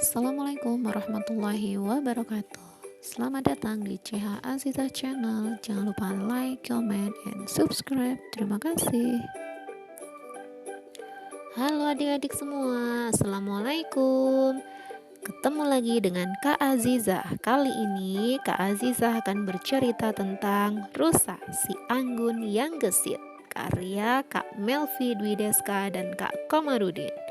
Assalamualaikum warahmatullahi wabarakatuh. Selamat datang di CH Aziza Channel. Jangan lupa like, comment, and subscribe. Terima kasih. Halo adik-adik semua, Assalamualaikum. Ketemu lagi dengan Kak Aziza. Kali ini Kak Aziza akan bercerita tentang Rusa, si Anggun yang gesit, karya Kak Melvi Dwideska dan Kak Komarudin.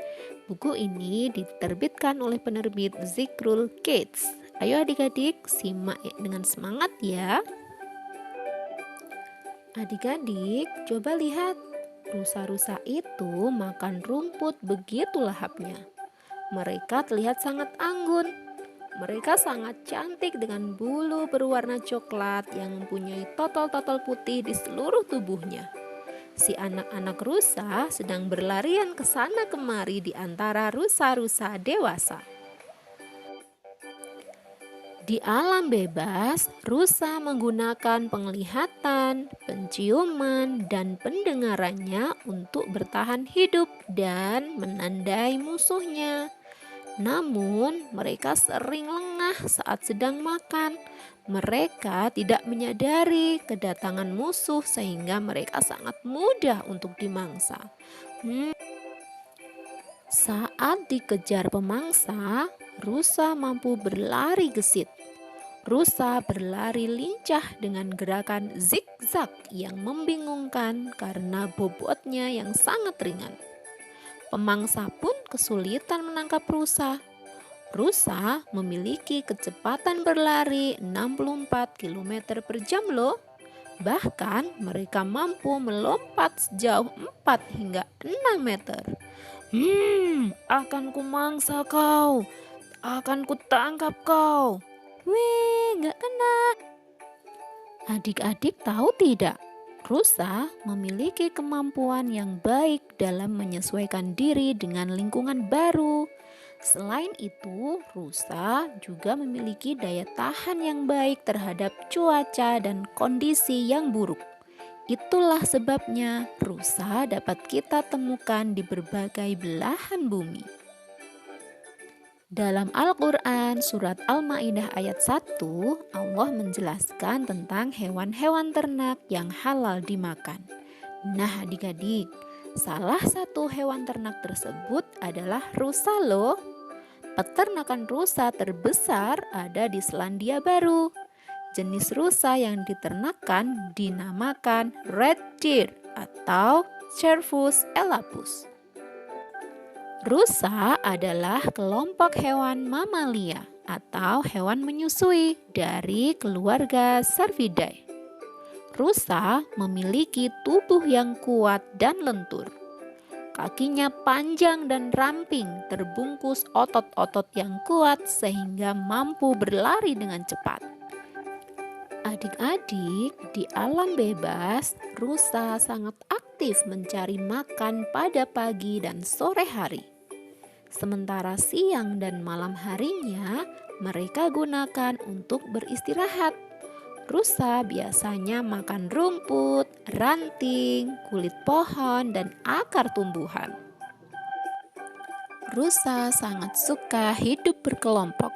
Buku ini diterbitkan oleh penerbit Zikrul Kids. Ayo adik-adik, simak dengan semangat ya. Adik-adik, coba lihat. Rusa-rusa itu makan rumput begitu lahapnya. Mereka terlihat sangat anggun. Mereka sangat cantik dengan bulu berwarna coklat yang mempunyai totol-totol putih di seluruh tubuhnya. Si anak-anak rusa sedang berlarian ke sana kemari di antara rusa-rusa dewasa. Di alam bebas, rusa menggunakan penglihatan, penciuman, dan pendengarannya untuk bertahan hidup dan menandai musuhnya. Namun, mereka sering lengah saat sedang makan. Mereka tidak menyadari kedatangan musuh sehingga mereka sangat mudah untuk dimangsa. Saat dikejar pemangsa, rusa mampu berlari gesit. Rusa berlari lincah dengan gerakan zigzag yang membingungkan karena bobotnya yang sangat ringan. Pemangsa pun kesulitan menangkap rusa. Rusa memiliki kecepatan berlari 64 km per jam loh. Bahkan mereka mampu melompat sejauh 4 hingga 6 meter. Akan kumangsa kau. Akan kutangkap kau. Wih, gak kena. Adik-adik tahu tidak? Rusa memiliki kemampuan yang baik dalam menyesuaikan diri dengan lingkungan baru. Selain itu, rusa juga memiliki daya tahan yang baik terhadap cuaca dan kondisi yang buruk. Itulah sebabnya rusa dapat kita temukan di berbagai belahan bumi. Dalam Al-Quran surat Al-Ma'idah ayat 1, Allah menjelaskan tentang hewan-hewan ternak yang halal dimakan. Nah adik-adik, salah satu hewan ternak tersebut adalah rusa loh. Peternakan rusa terbesar ada di Selandia Baru. Jenis rusa yang diternakan dinamakan red deer atau Cervus elapus. Rusa adalah kelompok hewan mamalia atau hewan menyusui dari keluarga Cervidae. Rusa memiliki tubuh yang kuat dan lentur. Kakinya panjang dan ramping, terbungkus otot-otot yang kuat sehingga mampu berlari dengan cepat. Adik-adik, di alam bebas, rusa sangat aktif mencari makan pada pagi dan sore hari. Sementara siang dan malam harinya, mereka gunakan untuk beristirahat. Rusa biasanya makan rumput, ranting, kulit pohon, dan akar tumbuhan. Rusa sangat suka hidup berkelompok.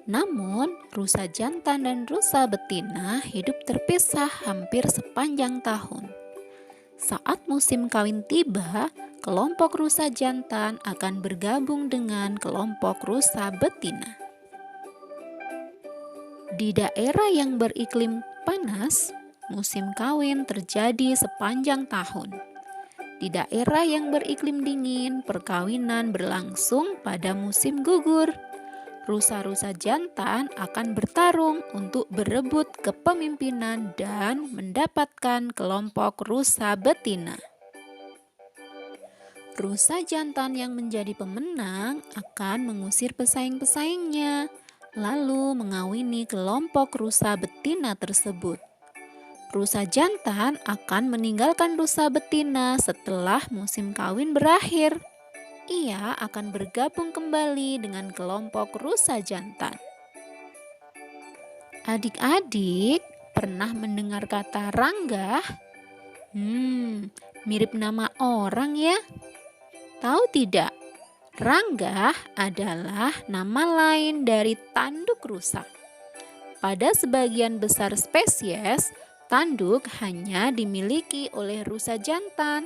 Namun, rusa jantan dan rusa betina hidup terpisah hampir sepanjang tahun. Saat musim kawin tiba, kelompok rusa jantan akan bergabung dengan kelompok rusa betina. Di daerah yang beriklim panas, musim kawin terjadi sepanjang tahun. Di daerah yang beriklim dingin, perkawinan berlangsung pada musim gugur. Rusa-rusa jantan akan bertarung untuk berebut kepemimpinan dan mendapatkan kelompok rusa betina. Rusa jantan yang menjadi pemenang akan mengusir pesaing-pesaingnya, lalu mengawini kelompok rusa betina tersebut. Rusa jantan akan meninggalkan rusa betina setelah musim kawin berakhir. Ia akan bergabung kembali dengan kelompok rusa jantan. Adik-adik pernah mendengar kata ranggah? Mirip nama orang ya? Tahu tidak? Rangga adalah nama lain dari tanduk rusa. Pada sebagian besar spesies, tanduk hanya dimiliki oleh rusa jantan.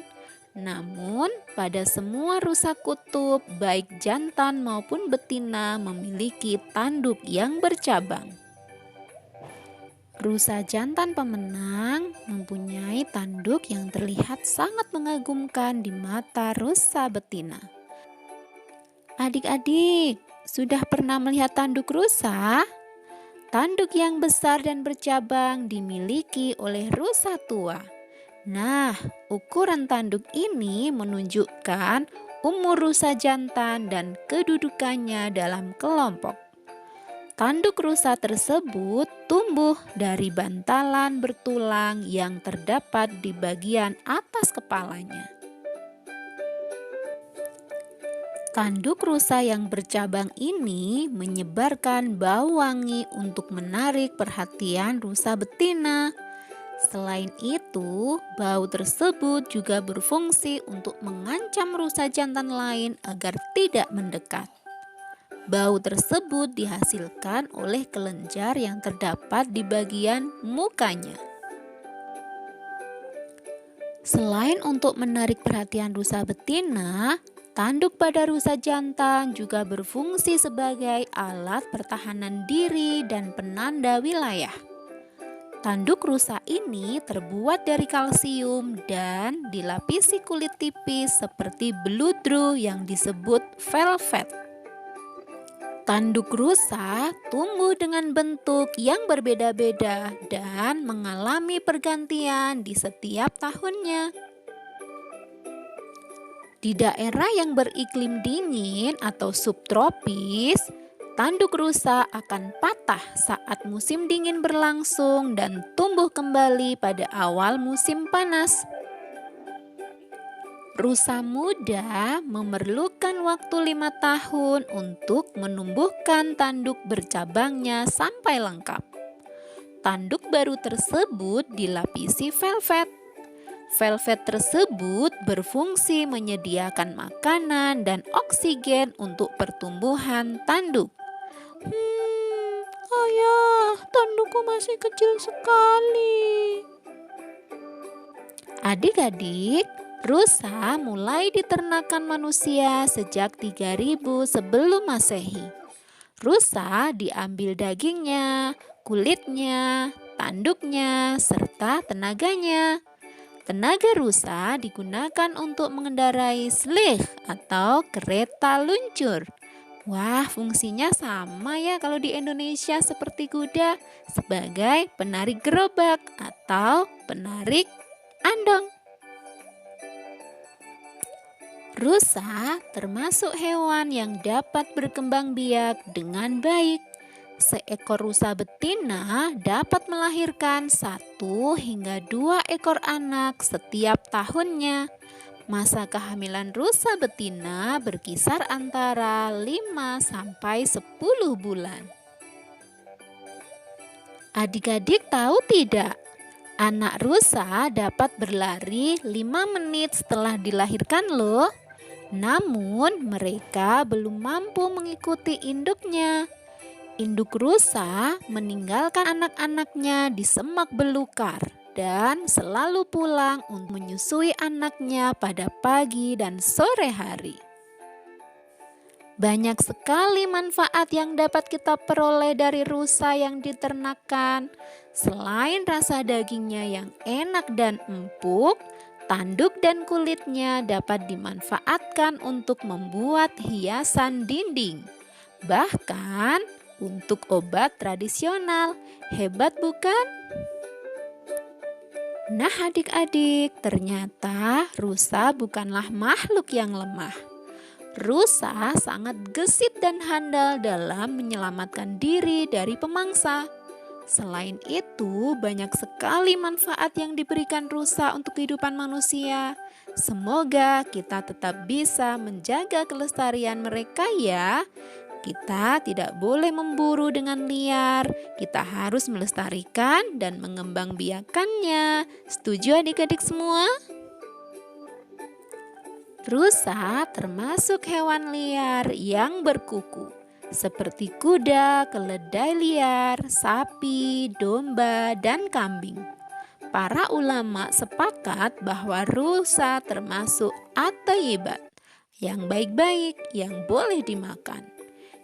Namun, pada semua rusa kutub, baik jantan maupun betina memiliki tanduk yang bercabang. Rusa jantan pemenang mempunyai tanduk yang terlihat sangat mengagumkan di mata rusa betina. Adik-adik, sudah pernah melihat tanduk rusa? Tanduk yang besar dan bercabang dimiliki oleh rusa tua. Nah, ukuran tanduk ini menunjukkan umur rusa jantan dan kedudukannya dalam kelompok. Tanduk rusa tersebut tumbuh dari bantalan bertulang yang terdapat di bagian atas kepalanya. Tanduk rusa yang bercabang ini menyebarkan bau wangi untuk menarik perhatian rusa betina. Selain itu, bau tersebut juga berfungsi untuk mengancam rusa jantan lain agar tidak mendekat. Bau tersebut dihasilkan oleh kelenjar yang terdapat di bagian mukanya. Selain untuk menarik perhatian rusa betina, tanduk pada rusa jantan juga berfungsi sebagai alat pertahanan diri dan penanda wilayah. Tanduk rusa ini terbuat dari kalsium dan dilapisi kulit tipis seperti beludru yang disebut velvet. Tanduk rusa tumbuh dengan bentuk yang berbeda-beda dan mengalami pergantian di setiap tahunnya. Di daerah yang beriklim dingin atau subtropis, tanduk rusa akan patah saat musim dingin berlangsung dan tumbuh kembali pada awal musim panas. Rusa muda memerlukan waktu 5 tahun untuk menumbuhkan tanduk bercabangnya sampai lengkap. Tanduk baru tersebut dilapisi velvet. Velvet tersebut berfungsi menyediakan makanan dan oksigen untuk pertumbuhan tanduk. Ayah, tandukku masih kecil sekali. Adik-adik, rusa mulai diternakan manusia sejak 3000 sebelum Masehi. Rusa diambil dagingnya, kulitnya, tanduknya, serta tenaganya. Tenaga rusa digunakan untuk mengendarai sledge atau kereta luncur. Wah, fungsinya sama ya kalau di Indonesia seperti kuda sebagai penarik gerobak atau penarik andong. Rusa termasuk hewan yang dapat berkembang biak dengan baik. Seekor rusa betina dapat melahirkan 1 hingga 2 ekor anak setiap tahunnya. Masa kehamilan rusa betina berkisar antara 5 sampai 10 bulan. Adik-adik tahu tidak? Anak rusa dapat berlari 5 menit setelah dilahirkan loh. Namun mereka belum mampu mengikuti induknya. Induk rusa meninggalkan anak-anaknya di semak belukar dan selalu pulang untuk menyusui anaknya pada pagi dan sore hari. Banyak sekali manfaat yang dapat kita peroleh dari rusa yang diternakan. Selain rasa dagingnya yang enak dan empuk, tanduk dan kulitnya dapat dimanfaatkan untuk membuat hiasan dinding. Bahkan untuk obat tradisional. Hebat bukan? Nah adik-adik, ternyata rusa bukanlah makhluk yang lemah. Rusa sangat gesit dan handal dalam menyelamatkan diri dari pemangsa. Selain itu, banyak sekali manfaat yang diberikan rusa untuk kehidupan manusia. Semoga kita tetap bisa menjaga kelestarian mereka ya. Kita tidak boleh memburu dengan liar. Kita harus melestarikan dan mengembangbiakannya. Setuju adik-adik semua? Rusa termasuk hewan liar yang berkuku, seperti kuda, keledai liar, sapi, domba, dan kambing. Para ulama sepakat bahwa rusa termasuk at-thayyibat, yang baik-baik, yang boleh dimakan.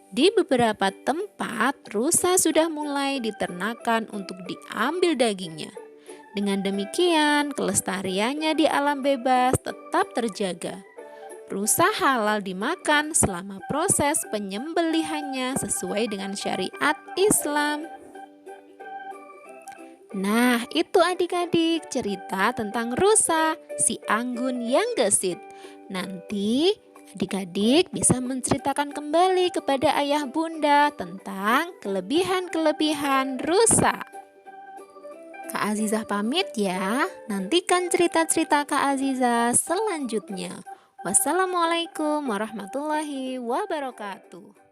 Di beberapa tempat, rusa sudah mulai diternakan untuk diambil dagingnya. Dengan demikian, kelestariannya di alam bebas tetap terjaga. Rusa halal dimakan selama proses penyembelihannya sesuai dengan syariat Islam. Nah, itu adik-adik cerita tentang rusa, si anggun yang gesit. Nanti adik-adik bisa menceritakan kembali kepada ayah bunda tentang kelebihan-kelebihan rusa. Kak Azizah pamit ya. Nantikan cerita-cerita Kak Azizah selanjutnya. Wassalamualaikum warahmatullahi wabarakatuh.